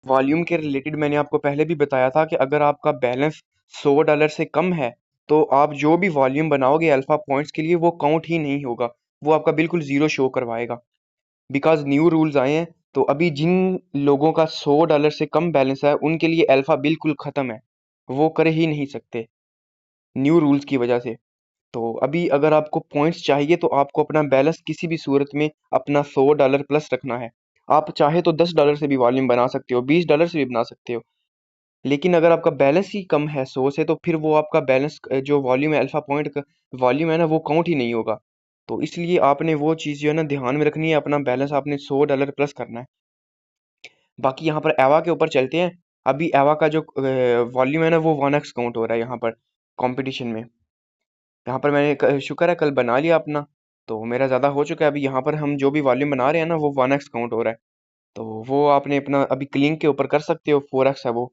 Volume के related मैंने आपको पहले भी बताया था कि अगर आपका बैलेंस $100 से कम है तो आप जो भी वॉल्यूम बनाओगे अल्फा पॉइंट्स के लिए वो काउंट ही नहीं होगा, वो आपका बिल्कुल जीरो शो करवाएगा। बिकॉज न्यू रूल्स आए हैं, तो अभी जिन लोगों का $100 से कम बैलेंस है उनके लिए अल्फा बिल्कुल खत्म है, वो कर ही नहीं सकते न्यू रूल्स की वजह से। तो अभी अगर आपको पॉइंट्स चाहिए तो आपको अपना बैलेंस किसी भी सूरत में अपना $100 प्लस रखना है। आप चाहे तो $10 से भी वॉल्यूम बना सकते हो, $20 से भी बना सकते हो, लेकिन अगर आपका बैलेंस ही कम है 100 से तो फिर वो आपका बैलेंस जो वॉल्यूम है अल्फा पॉइंट का वॉल्यूम है ना वो काउंट ही नहीं होगा। तो इसलिए आपने वो चीज़ जो है ना ध्यान में रखनी है, अपना बैलेंस आपने $100 प्लस करना है। बाकी यहाँ पर एवा के ऊपर चलते हैं। अभी एवा का जो वॉल्यूम है ना वो 1x काउंट हो रहा है यहाँ पर कंपटीशन में। यहाँ पर मैंने शुक्र है कल बना लिया अपना, तो मेरा ज़्यादा हो चुका है। अभी यहाँ पर हम जो भी वॉल्यूम बना रहे हैं ना वो 1x काउंट हो रहा है। तो वो आपने अपना अभी क्लिंग के ऊपर कर सकते हो, 4x है वो।